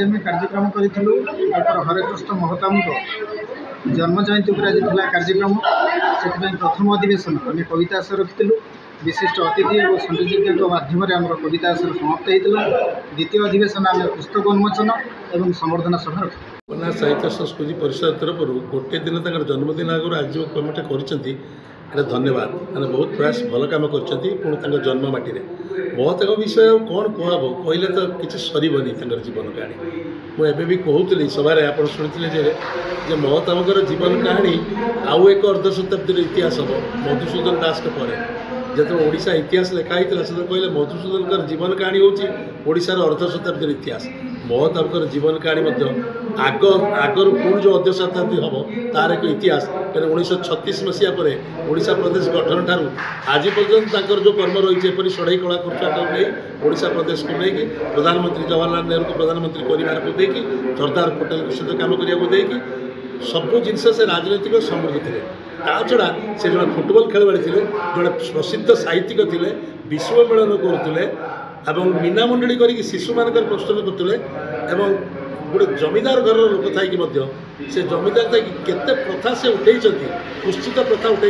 आम कार्यक्रम करूँ डॉक्टर हरेकृष्ण महताब जन्म जयंती पर आज कार्यक्रम से प्रथम अधिवेशन आम कविता आसर रखी विशिष्ट अतिथि और संयोजक माध्यम आम कविता आसर समाप्त होता। द्वितीय अधिवेशन आम पुस्तक उन्मोचन और संवर्धना सभा रखी। उपन्यास साहित्य संस्कृति परिषद तरफ गोटे दिन तक जन्मदिन आगे आज जो कमिटी कर धन्यवाद मैंने बहुत प्रयास भल कम कर जन्म माटी महताब विषय कौन कहब कहले तो किसी सरबनी जीवन कहानी मुझे भी कहूली सभारे आप शुणी महताब जीवन कहानी आउ एक अर्ध शताब्दी इतिहास हम मधुसूदन दास के पर जो ओडिशा इतिहास लिखाई से कहले मधुसूदन जीवन कहानी हूँ ओडिशार अर्ध शताब्दी इतिहास महताब जीवन कहानी आगर पुणी जो अर्ध शताब्दी हम तार एक इतिहास कहीं 1936 मसीहा पर ओडिशा प्रदेश गठन ठारू आज पर्यंत जो कर्म रही है षढ़ई कला कौशल नहीं ओडिशा प्रदेश को लेकिन प्रधानमंत्री जवाहरलाल नेहरू को प्रधानमंत्री करार को देकी सरदार पटेल को सहित कम करने सबू जिनस से राजनैतिक समृद्ध थे छड़ा से जो फुटबॉल खेलवाड़ी थे जो प्रसिद्ध साहित्यिक थे विश्व मिलन करुले मीना मंडली कर शिशु मान प्रस्तुत करते गोटे जमीदार घर लोक थी से जमीदार थी केते प्रथा से उठे पुष्टित प्रथा उठे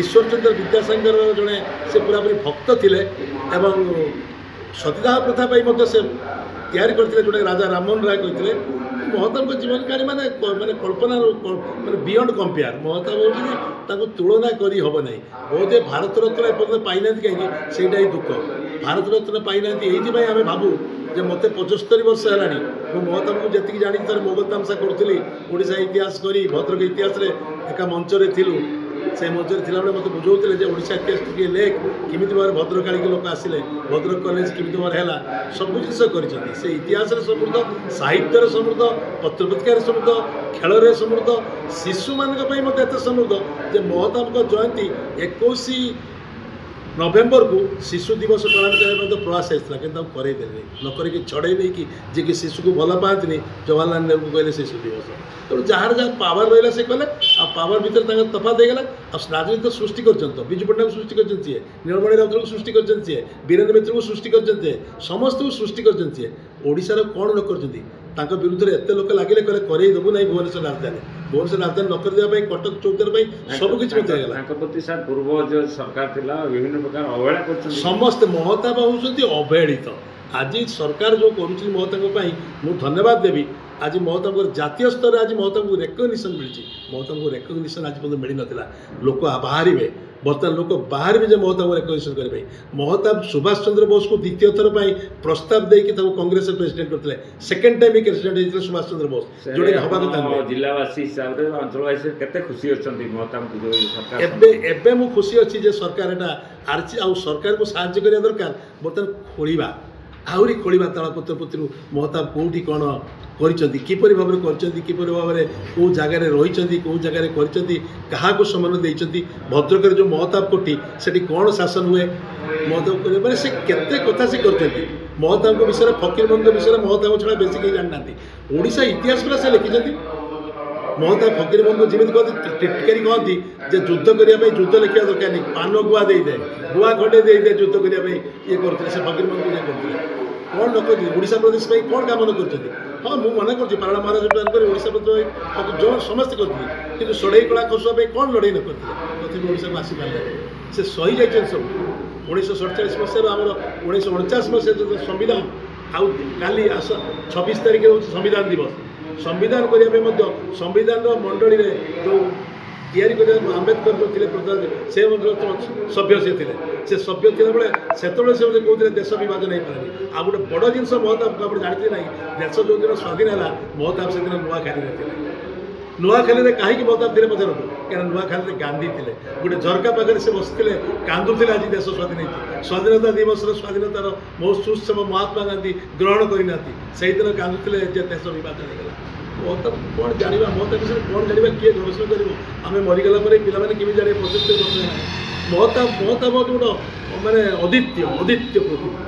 ईश्वर चंद्र विद्यासागर जड़े से पूरापूरी भक्त थे सतीदाह प्रथा से तैयारी करते जोटा राजा राममोहन राय कहते महताब जीवन कहानी माने कल्पना माने बियॉन्ड कंपेयर महताब हूँ तुलना करी हम ना बोधे भारत रत्न एपर्तन पाई ना कहीं से दुख भारत रत्न पाई ना ये आम भावु जे मत 75 वर्ष है महताब को जी जानी तर मोगल तामसा करी ओडिशा इतिहास करी भद्रक इतिहास एक मंचरे थिलु से मंचर थी मत बुझाते ओडिशा इतिहास टी लेख किमी भाव भद्रकाली के लोक आसिले भद्रक कॉलेज किमी भाव है सब जिस कर इतिहास समृद्ध साहित्य समृद्ध पत्रपत्रिकार समृद्ध खेल समृद्ध शिशु मान एत समृद्ध जे महताब जयंती 21 नवेम्बर को शिशु दिवस पालन करने प्रयास होता कि करेदे नक छड़े नहीं कि जी कि शिशु को भल पाती जवाहरलाल नेहरू को कहले शिशु दिवस तेणु जार जहाँ पावर रहा से कहले आ पावर भर तफात होगा राजनीति तो सृष्टि कर विजु पट्टनायक सृष्टि कर नीलमणि राउत को सृष्टि कर वीरेन्द्र मित्र को सृष्टि कर समस्त को सृष्टि कर ओडिशार कौन न कर विरुद्ध में एत लोक लगे कहले देवु ना भुवनेश्वर राजधानी न करदे कटक चौकीदार सबकि पूर्व जो सरकार विभिन्न प्रकार अवहेला समस्ते महताब होती अवहेलित आज सरकार जो करुँच महताब मुझे धन्यवाद देवी आज महताब जातीय स्तर आज महताब को रेकग्निशन मिली महताब को रेकग्निशन आज पर्यटन मिल नाला लोक बाहर बर्तमान लोक बाहर भी महताब रेकग्निशन करेंगे महताब सुभाष चंद्र बोस को द्वितीय थर पर प्रस्ताव देकी कांग्रेस प्रेसिडेंट करते सेकेंड टाइम प्रेसिडेंट होते सुभाष चंद्र बोस जोड़े हवा कथा जिलावासी हिसाब से अंचलवासी केते खुशी अच्छा महताब एवं खुशी अच्छी सरकार यहाँ आउ सरकार को साहाय्य करने दरकार बर्तमान खोलिबा आहरी खोलिबा तालपत्र पुत्रु महताब कौटी कौन किपर भाव किपर भाव में कौ जगार रही कौ जगार क्या सम्मान देती भद्रक जो महताब कोठी से कौन शासन हुए महताब मैंने से केते कथा से कर महताब विषय फकीर मोहन विषय महताब छड़ा बेसी कहीं जानना ओडिशा इतिहास पूरा से लिखिं महताब फकीर मोहन को जमी कहते टिटकारी कहती युद्ध करने युद्ध लिखा दरकार नहीं पान गुआ दे दे गुआ खंडे दे दे युद्ध करने ये करते फकीर मोहन को करते कौन न कर ओडिशा प्रदेश कौन काम न कर हाँ मुझे मना कर पारा महाराज ओडिशा प्रदेश जो समस्त करते कि षढ़ई कला कौशल कौन लड़े न करते ओडिशा को आसी पारे से सही जाइए सब 1947 मसीह आम 1949 मसीह जो संविधान आउ काली आस 26 तारिख हूँ संविधान दिवस संविधान करने संविधान मंडली जो तैयारी आम्बेडकर जो थे प्रधान से सभ्य से सभ्य थे से कहते देश विभाजन नहीं पारे आ गए बड़ जिन महताब आप जानते ना देश जो दिन स्वाधीन है महताब से दिन नुआखाली नुआखाली कहीं महताब दिन पचारत क्या नुआखाली गांधी थे गोटे झरका पाखे से बसते कांदुले आज देश स्वाधीन होती स्वाधीनता दिवस स्वाधीनतार बहुत उत्सव महात्मा गांधी ग्रहण करना से दिन कांदुले देश विभाजन होगा महताब कौन जाना महताब विषय कौन जाना किए गवेषणा कर आम मरीगला पे केमी जाने 75 वर्ष महताब गोटे मानने अद्वितीय प्रतिभा।